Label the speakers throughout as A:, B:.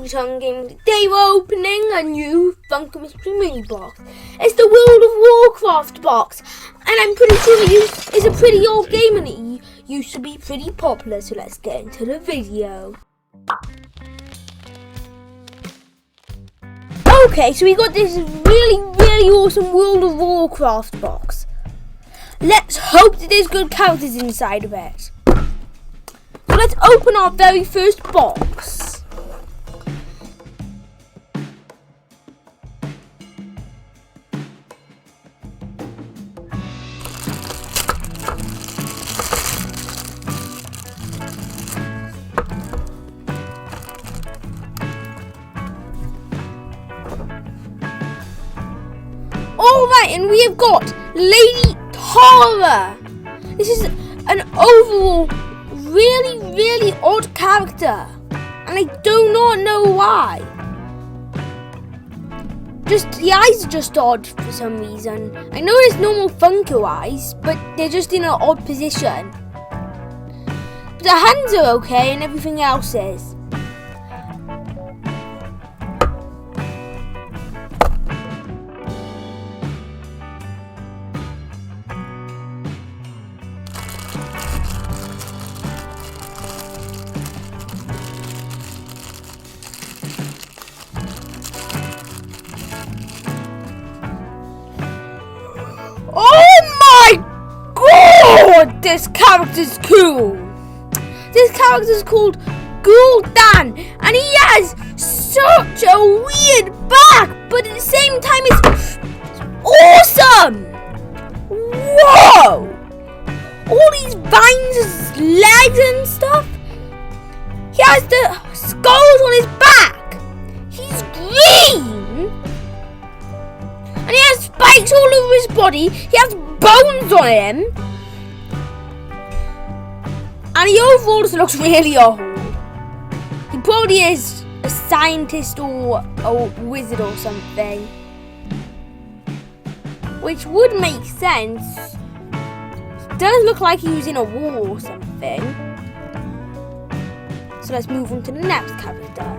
A: Tun Gamer. Today we're opening a new Funko Mystery Mini box. It's the World of Warcraft box, and I'm pretty sure it's a pretty old game and it used to be pretty popular. So let's get into the video. Okay, so we got this really awesome World of Warcraft box. Let's hope that there's good characters inside of it. So let's open our very first box. Alright, and we have got Lady Tara. This is an overall really odd character, and I do not know why. Just the eyes are just odd for some reason. I know it's normal Funko eyes, but they're just in an odd position. But the hands are okay and everything else is. This character's cool. This character's called Gul'dan, and he has such a weird back, but at the same time it's awesome. Whoa! All these vines, his legs and stuff. He has the skulls on his back. He's green, and he has spikes all over his body. He has bones on him. And he overall just looks really old. He probably is a scientist or a wizard or something. Which would make sense. It does look like he was in a war or something. So let's move on to the next character.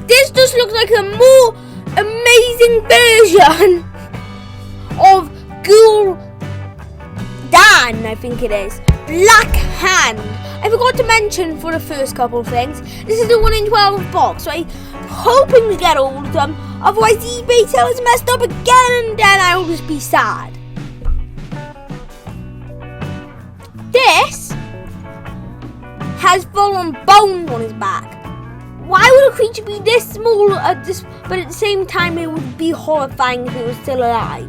A: This just looks like a more amazing version of Gul'dan, I think it is. Black Hand. I forgot to mention for the first couple of things, this is the 1 in 12 box, so I'm hoping to get all of them. Otherwise eBay seller's messed up again and then I'll just be sad. This has full-on bones on his back. Why would a creature be this small, but at the same time it would be horrifying if it was still alive?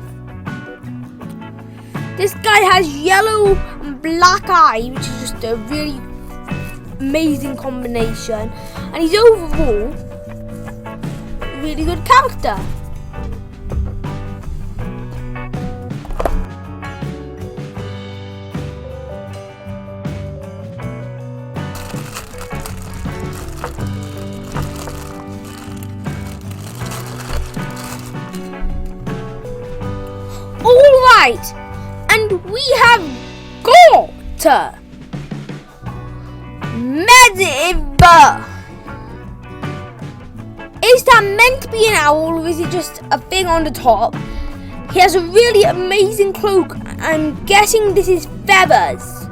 A: This guy has yellow and black eyes, which is just a really amazing combination. And he's overall a really good character. Alright, and we have got Medivh. Is that meant to be an owl or is it just a thing on the top? He has a really amazing cloak. I'm guessing this is feathers.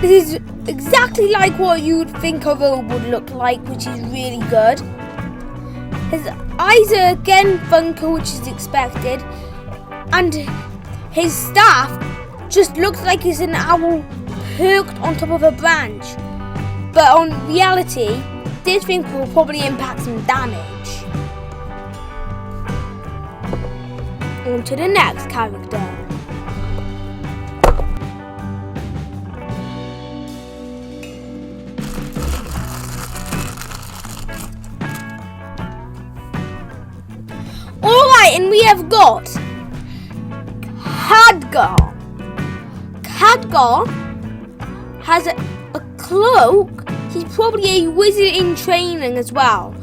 A: This is exactly like what you would think a robe would look like, which is really good. His eyes are again Funko, which is expected, and his staff just looks like it's an owl perched on top of a branch. But on reality, this thing will probably impact some damage. On to the next character. And we have got Khadgar. Khadgar has a cloak he's probably a wizard in training as well.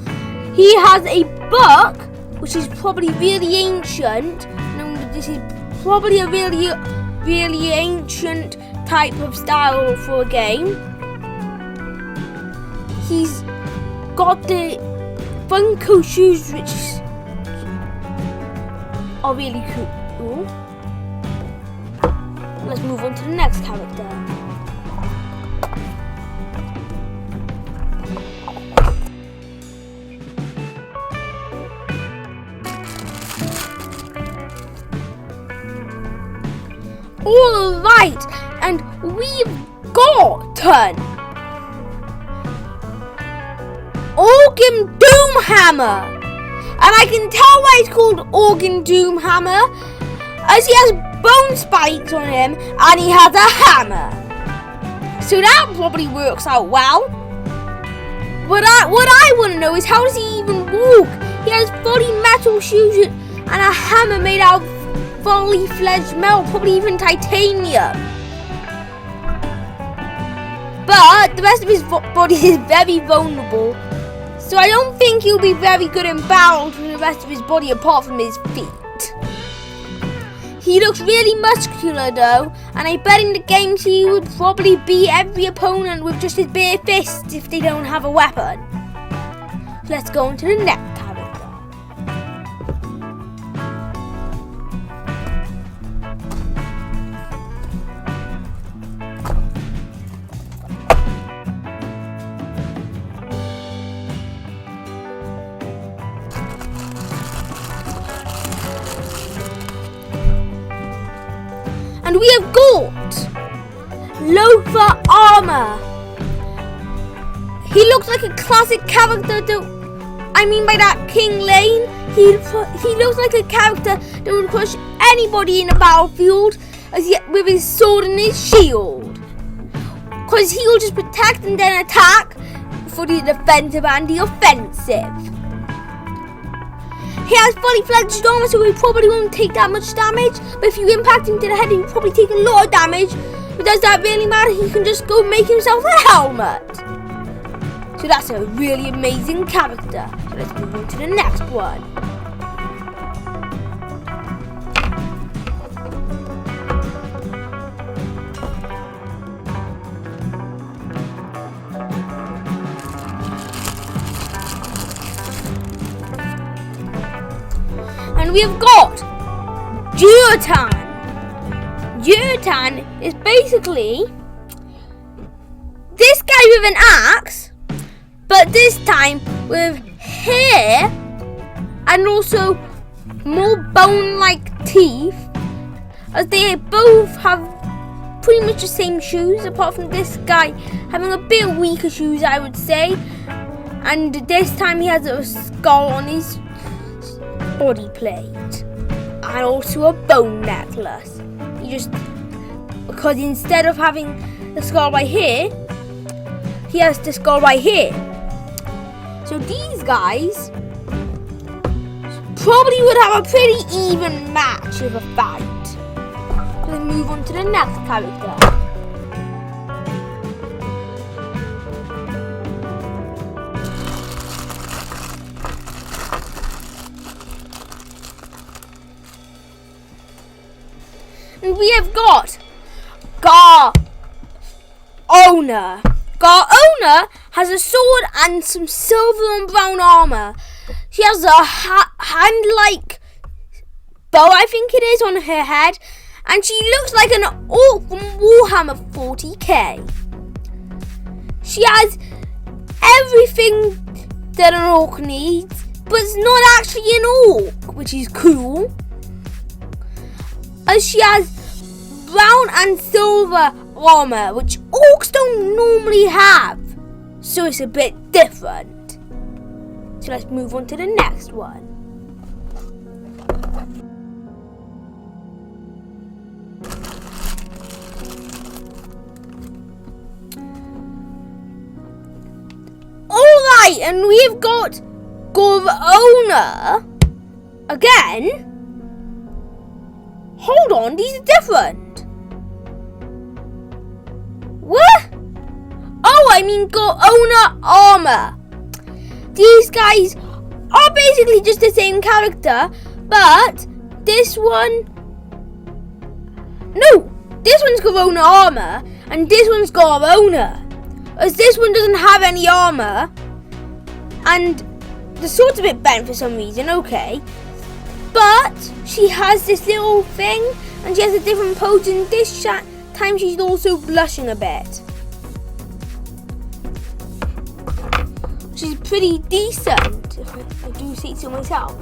A: He has a book, which is probably really ancient. This is probably a really ancient type of style for a game. He's got the Funko shoes, which are really cool. Let's move on to the next character. Alright, and we've got Tun Organ Doomhammer. And I can tell why it's called Organ Doomhammer, as he has bone spikes on him and he has a hammer. So that probably works out well. What I want to know is, how does he even walk? He has fully metal shoes and a hammer made out of fully fledged metal, probably even titanium. But the rest of his body is very vulnerable, so I don't think he'll be very good in battle with the rest of his body apart from his feet. He looks really muscular though, and I bet in the games he would probably beat every opponent with just his bare fists if they don't have a weapon. So let's go on to the next character. And we have got Loafer Armor. He looks like a classic character I mean by that, King Lane. He looks like a character that would crush anybody in a battlefield with his sword and his shield. Because he'll just protect and then attack for the defensive and the offensive. He has fully fledged armor, so he probably won't take that much damage. But if you impact him to the head, he'll probably take a lot of damage. But does that really matter? He can just go make himself a helmet. So that's a really amazing character. So let's move on to the next one. And we've got Jurtan. Jurtan is basically this guy with an axe, but this time with hair and also more bone-like teeth, as they both have pretty much the same shoes, apart from this guy having a bit weaker shoes, I would say. And this time he has a skull on his body plate and also a bone necklace. Because instead of having the skull right here, he has the skull right here. So these guys probably would have a pretty even match of a fight. Let's move on to the next character. And we have got Owner. Owner has a sword and some silver and brown armor. She has a hand-like bow, I think it is, on her head. And she looks like an orc from Warhammer 40k. She has everything that an orc needs, but it's not actually an orc, which is cool. As she has brown and silver armor, which orcs don't normally have. So it's a bit different. So let's move on to the next one. Alright, and we've got Owner again. Hold on, these are different. What? Oh, I mean owner armor. These guys are basically just the same character, but this one... No! This one's got owner armor, and this one's got owner. As this one doesn't have any armor, and the sword's a bit bent for some reason, okay. But she has this little thing, and she has a different pose, and this time she's also blushing a bit. She's pretty decent, if I do say so myself.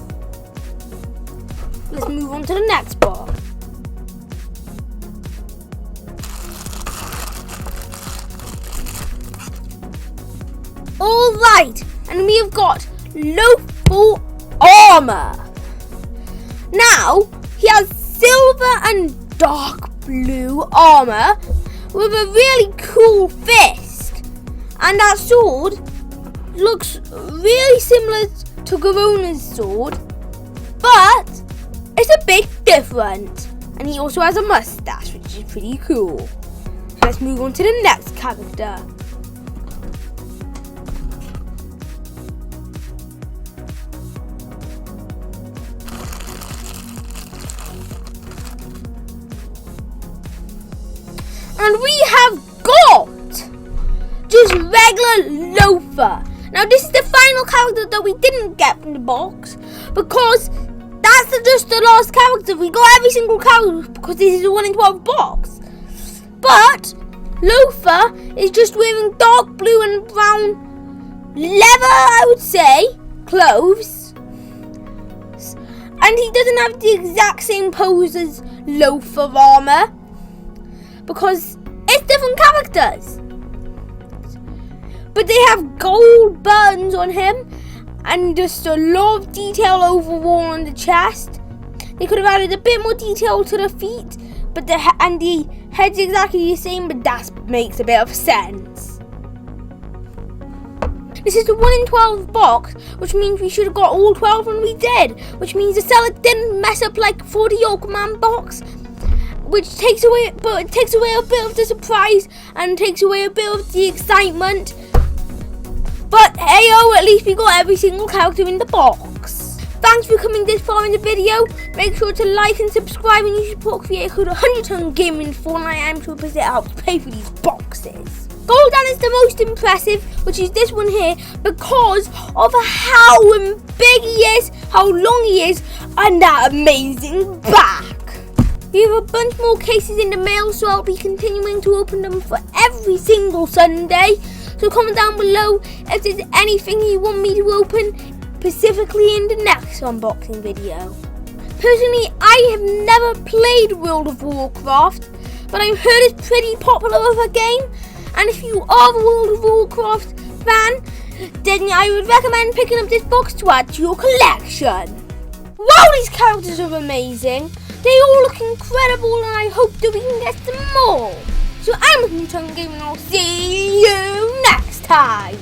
A: Let's move on to the next box. Alright, and we have got low armor. Now, he has silver and dark blue armor with a really cool fist. And that sword looks really similar to Garona's sword, but it's a bit different. And he also has a mustache, which is pretty cool. So let's move on to the next character. And we have got just regular Loafer. Now this is the final character that we didn't get from the box, because that's just the last character. We got every single character because this is a 1 in 12 box. But Loafer is just wearing dark blue and brown leather, I would say, clothes. And he doesn't have the exact same pose as Loafer armor, because it's different characters. But they have gold buttons on him and just a lot of detail overall on the chest. They could have added a bit more detail to the feet, but the head's exactly the same, but that makes a bit of sense. This is the 1 in 12 box, which means we should have got all 12 and we did, which means the seller didn't mess up like for the Yokeman box, which takes away a bit of the surprise and takes away a bit of the excitement. But hey-oh, at least we got every single character in the box. Thanks for coming this far in the video. Make sure to like and subscribe, and you support creator code 100 Tun Gamer in Fortnite. I'm sure because it helps pay for these boxes. Golden is the most impressive, which is this one here, because of how big he is, how long he is, and that amazing back. We have a bunch more cases in the mail, so I'll be continuing to open them for every single Sunday. So comment down below if there's anything you want me to open specifically in the next unboxing video. Personally, I have never played World of Warcraft, but I've heard it's pretty popular of a game. And if you are a World of Warcraft fan, then I would recommend picking up this box to add to your collection. Wow, these characters are amazing. They all look incredible, and I hope that we can get some more. So I'm Tun Gamer, and I'll see you next time.